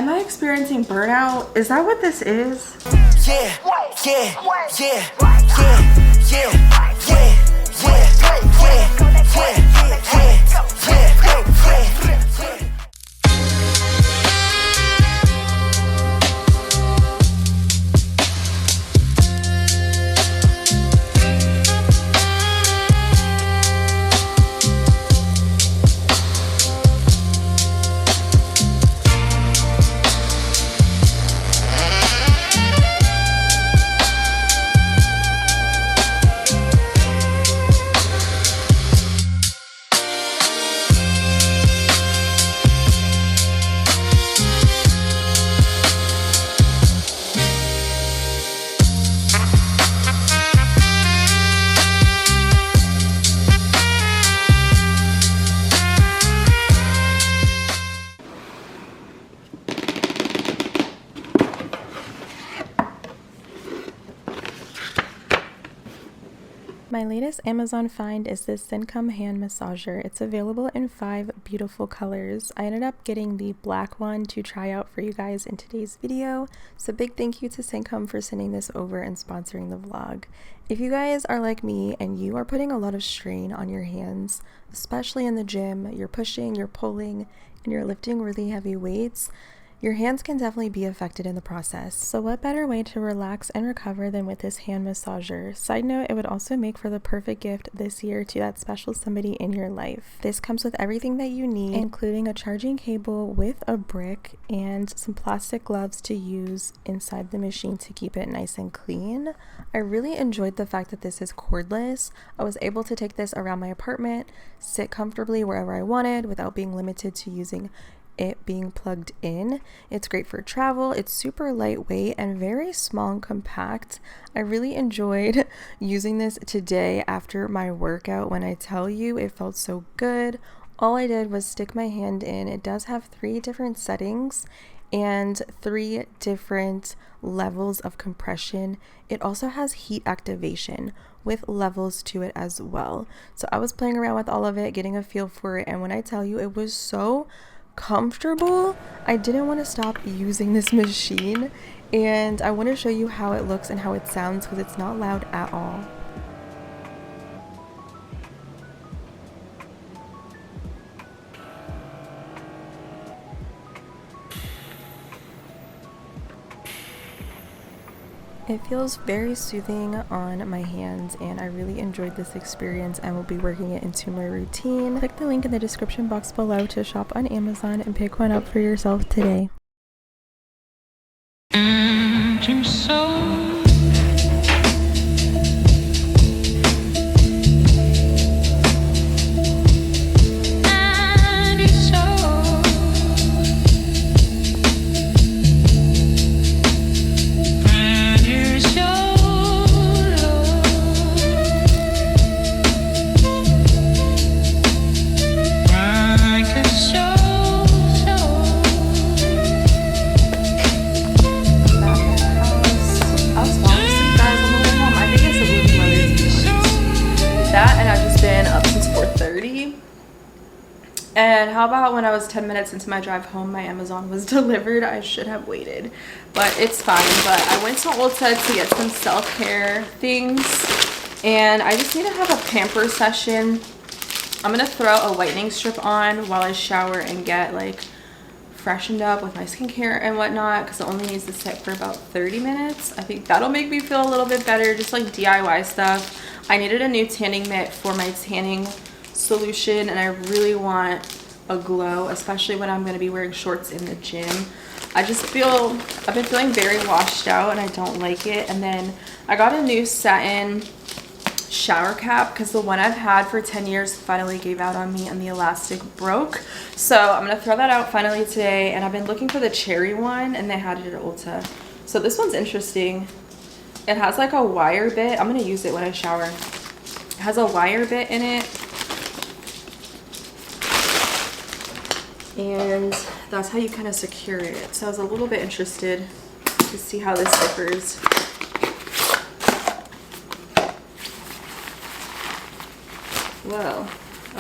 Am I experiencing burnout? Is that what this is? Yeah, yeah, yeah, yeah, yeah, yeah, yeah, My latest Amazon find is this CINCOM hand massager. It's available in 5 beautiful colors. I ended up getting the black one to try out for you guys in today's video. So big thank you to CINCOM for sending this over and sponsoring the vlog. If you guys are like me and you are putting a lot of strain on your hands, especially in the gym, you're pushing, you're pulling, and you're lifting really heavy weights, your hands can definitely be affected in the process. So what better way to relax and recover than with this hand massager? Side note, it would also make for the perfect gift this year to that special somebody in your life. This comes with everything that you need, including a charging cable with a brick and some plastic gloves to use inside the machine to keep it nice and clean. I really enjoyed the fact that this is cordless. I was able to take this around my apartment, sit comfortably wherever I wanted without being limited to using it being plugged in. It's great for travel. It's super lightweight and very small and compact. I really enjoyed using this today after my workout. When I tell you, it felt so good. All I did was stick my hand in. It does have 3 different settings and 3 different levels of compression. It also has heat activation with levels to it as well. So I was playing around with all of it, getting a feel for it, and when I tell you, it was so comfortable, I didn't want to stop using this machine, and I want to show you how it looks and how it sounds because it's not loud at all. It feels very soothing on my hands, and I really enjoyed this experience and will be working it into my routine. Click the link in the description box below to shop on Amazon and pick one up for yourself today. And how about when I was 10 minutes into my drive home, my Amazon was delivered? I should have waited, but it's fine. But I went to Ulta to get some self-care things, and I just need to have a pamper session. I'm gonna throw a whitening strip on while I shower and get like freshened up with my skincare and whatnot, because it only needs to sit for about 30 minutes. I think that'll make me feel a little bit better, just like DIY stuff. I needed a new tanning mitt for my tanning solution, and I really want a glow, especially when I'm going to be wearing shorts in the gym. I've been feeling very washed out and I don't like it. And then I got a new satin shower cap because the one I've had for 10 years finally gave out on me and the elastic broke. So I'm going to throw that out finally today, and I've been looking for the cherry one and they had it at Ulta. So this one's interesting. It has like a wire bit. I'm going to use it when I shower. It has a wire bit in it, and that's how you kind of secure it. So I was a little bit interested to see how this differs. Whoa.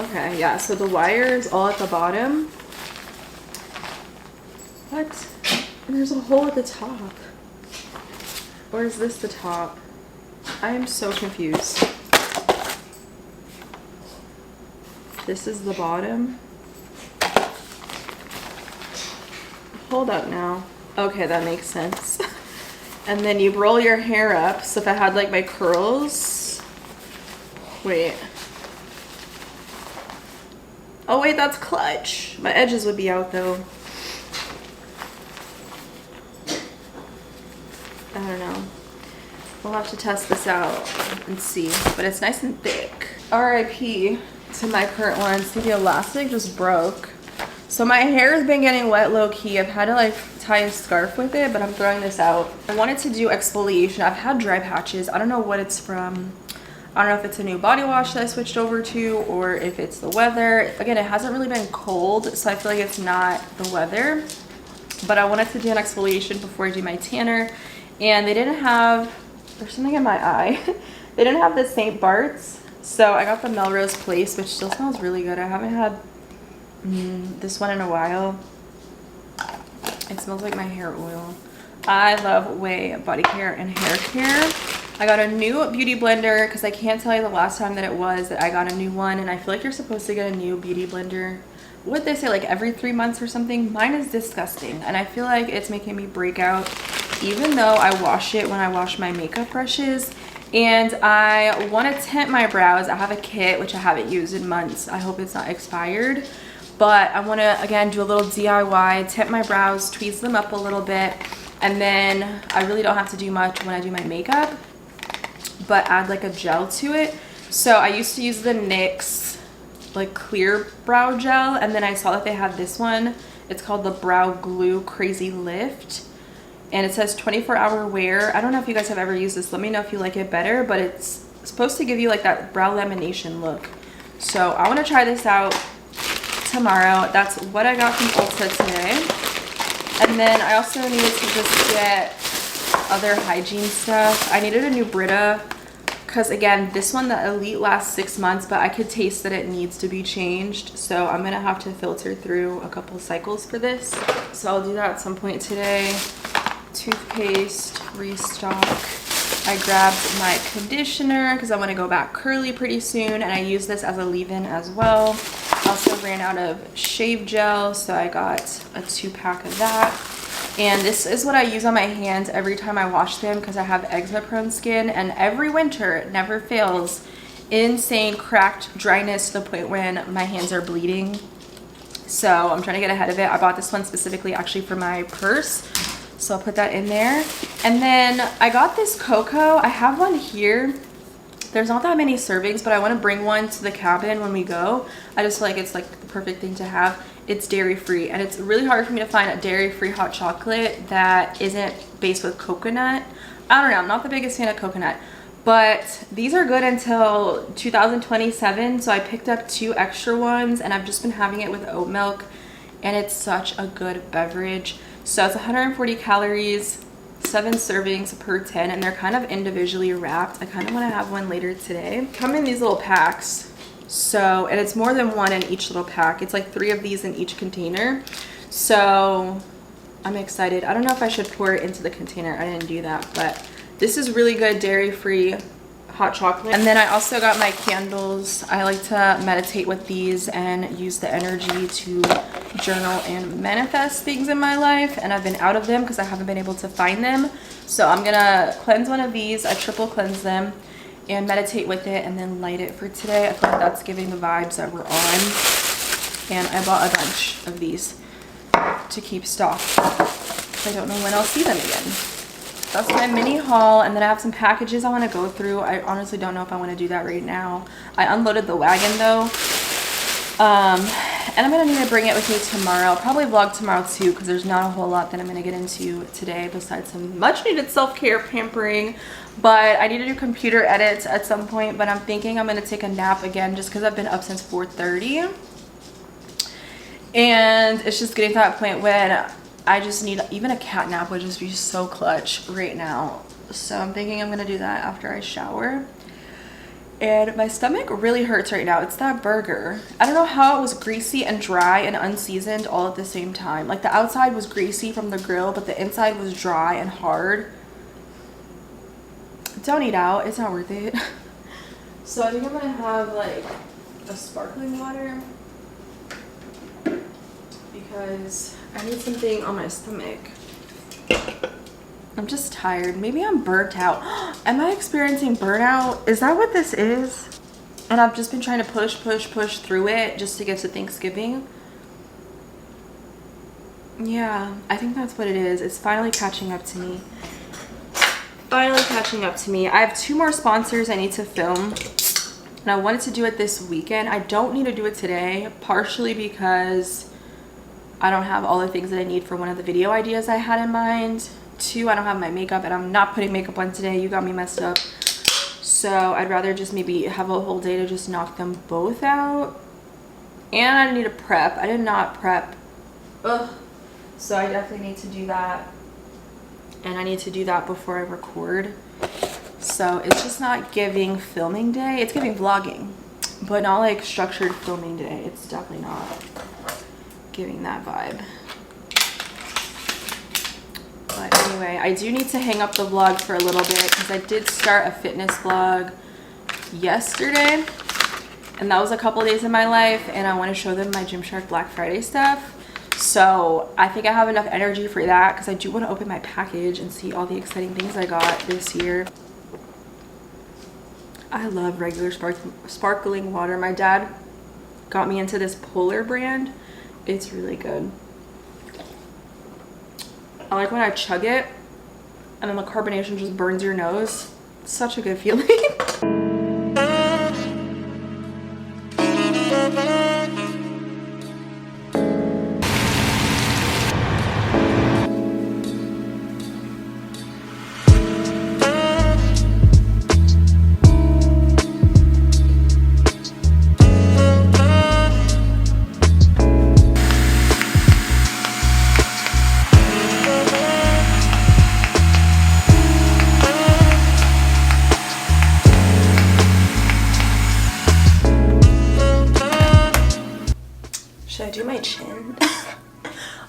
Okay, yeah, so the wire is all at the bottom. What? And there's a hole at the top. Or is this the top? I am so confused. This is the bottom. Hold up now. Okay, that makes sense. And then you roll your hair up. So if I had like my curls, wait. Oh wait, that's clutch. My edges would be out though. I don't know. We'll have to test this out and see. But it's nice and thick. RIP to my current one. See, the elastic just broke. So my hair has been getting wet low-key. I've had to like tie a scarf with it, but I'm throwing this out. I wanted to do exfoliation. I've had dry patches. I don't know what it's from. I don't know if it's a new body wash that I switched over to or if it's the weather. Again, it hasn't really been cold, so I feel like it's not the weather. But I wanted to do an exfoliation before I do my tanner. And they didn't have, there's something in my eye. They didn't have the St. Bart's. So I got the Melrose Place, which still smells really good. I haven't had this one in a while. It smells like my hair oil. I love Ouai body care and hair care. I got a new beauty blender because I can't tell you the last time that it was that I got a new one, and I feel like you're supposed to get a new beauty blender, what they say, like every 3 months or something. Mine is disgusting, and I feel like it's making me break out even though I wash it when I wash my makeup brushes. And I want to tint my brows. I have a kit which I haven't used in months. I hope it's not expired. But I want to, again, do a little DIY, tint my brows, tweeze them up a little bit. And then I really don't have to do much when I do my makeup, but add like a gel to it. So I used to use the NYX like clear brow gel. And then I saw that they had this one. It's called the Brow Glue Crazy Lift. And it says 24-hour wear. I don't know if you guys have ever used this. Let me know if you like it better. But it's supposed to give you like that brow lamination look. So I want to try this out tomorrow. That's what I got from Ulta today. And then I also needed to just get other hygiene stuff. I needed a new Brita because, again, this one, the Elite, lasts 6 months, but I could taste that it needs to be changed. So I'm going to have to filter through a couple cycles for this. So I'll do that at some point today. Toothpaste, restock. I grabbed my conditioner because I want to go back curly pretty soon, and I use this as a leave-in as well. Also ran out of shave gel, so I got a 2-pack of that. And this is what I use on my hands every time I wash them because I have eczema prone skin, and every winter, it never fails, insane cracked dryness to the point when my hands are bleeding. So I'm trying to get ahead of it. I bought this one specifically actually for my purse, so I'll put that in there. And then I got this cocoa. I have one here. There's not that many servings, but I want to bring one to the cabin when we go. I just feel like it's like the perfect thing to have. It's dairy free, and it's really hard for me to find a dairy free hot chocolate that isn't based with coconut. I don't know, I'm not the biggest fan of coconut, but these are good until 2027. So I picked up 2 extra ones, and I've just been having it with oat milk, and it's such a good beverage. So it's 140 calories, 7 servings per 10, and they're kind of individually wrapped. I kind of want to have one later today. Come in these little packs. So, and it's more than one in each little pack. It's like 3 of these in each container. So I'm excited. I don't know if I should pour it into the container. I didn't do that, but this is really good dairy-free hot chocolate. And then I also got my candles. I like to meditate with these and use the energy to journal and manifest things in my life. And I've been out of them because I haven't been able to find them. So I'm gonna cleanse one of these. I triple cleanse them and meditate with it and then light it for today. I feel like that's giving the vibes that we're on. And I bought a bunch of these to keep stock. I don't know when I'll see them again. That's my mini haul. And then I have some packages I want to go through. I honestly don't know if I want to do that right now. I unloaded the wagon though. And I'm going to need to bring it with me tomorrow. I'll probably vlog tomorrow too because there's not a whole lot that I'm going to get into today besides some much needed self-care pampering. But I need to do computer edits at some point. But I'm thinking I'm going to take a nap again just because I've been up since 4:30. And it's just getting to that point when I just need, even a cat nap would just be so clutch right now. So I'm thinking I'm going to do that after I shower. And my stomach really hurts right now. It's that burger. I don't know how it was greasy and dry and unseasoned all at the same time. Like the outside was greasy from the grill, but the inside was dry and hard. Don't eat out, it's not worth it. So I think I'm gonna have like a sparkling water because I need something on my stomach. I'm just tired. Maybe I'm burnt out. Am I experiencing burnout? Is that what this is? And I've just been trying to push through it just to get to Thanksgiving. Yeah, I think that's what it is. It's finally catching up to me. Finally catching up to me. I have 2 more sponsors I need to film. And I wanted to do it this weekend. I don't need to do it today, partially because I don't have all the things that I need for one of the video ideas I had in mind. 2, I don't have my makeup and I'm not putting makeup on today. You got me messed up. So I'd rather just maybe have a whole day to just knock them both out. And I need to prep. I did not prep. Ugh. So I definitely need to do that. And I need to do that before I record. So it's just not giving filming day. It's giving vlogging, but not like structured filming day. It's definitely not giving that vibe. But anyway, I do need to hang up the vlog for a little bit because I did start a fitness vlog yesterday. And that was a couple days in my life. And I want to show them my Gymshark Black Friday stuff. So I think I have enough energy for that because I do want to open my package and see all the exciting things I got this year. I love regular sparkling water. My dad got me into this Polar brand. It's really good. I like when I chug it and then the carbonation just burns your nose. It's such a good feeling. Should I do my chin?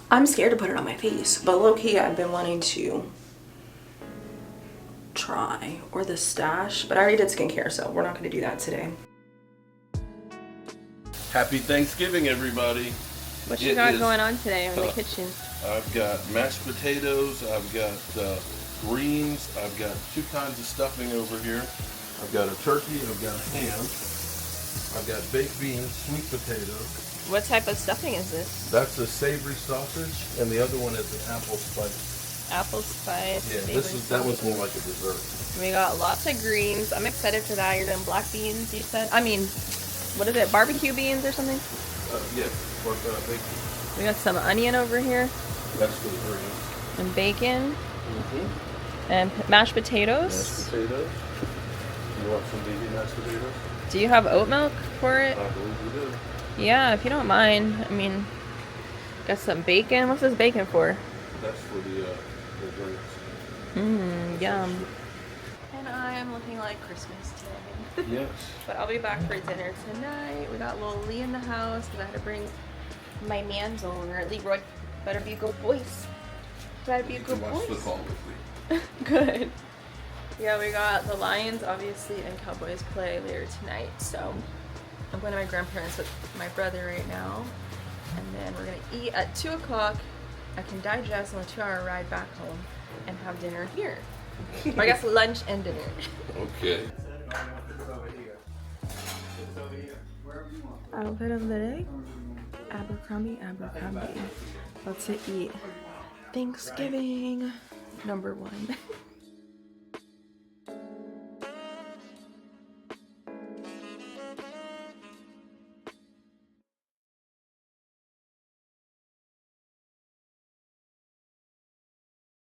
I'm scared to put it on my face, but low-key I've been wanting to try. Or the stash, but I already did skincare, so we're not going to do that today. Happy Thanksgiving, everybody. What you got going on today in the kitchen? I've got mashed potatoes, I've got greens, I've got 2 kinds of stuffing over here. I've got a turkey, I've got a ham, I've got baked beans, sweet potatoes. What type of stuffing is this? That's a savory sausage, and the other one is an apple spice. Apple spice. Yeah, that one's more like a dessert. We got lots of greens. I'm excited for that. You're doing black beans, you said? I mean, what is it? Barbecue beans or something? Yeah, or baked beans. We got some onion over here. That's for the greens. And bacon. Mm-hmm. And mashed potatoes. Mashed potatoes. You want some baby mashed potatoes? Do you have oat milk for it? I believe we do. Yeah, if you don't mind. I mean, got some bacon. What's this bacon for? That's for the greens. Yum. And I am looking like Christmas today. Yes. But I'll be back for dinner tonight. We got little Lee in the house because I had to bring my man's over. Leroy, better be a good boys. Better be a good Watch boys. football with me. Good. Yeah, we got the Lions, obviously, and Cowboys play later tonight. So I'm going to my grandparents with my brother right now. And then we're going to eat at 2 o'clock. I can digest on a 2-hour ride back home and have dinner here. Or I guess lunch and dinner. Okay. Outfit of the day? Abercrombie. About to eat Thanksgiving #1.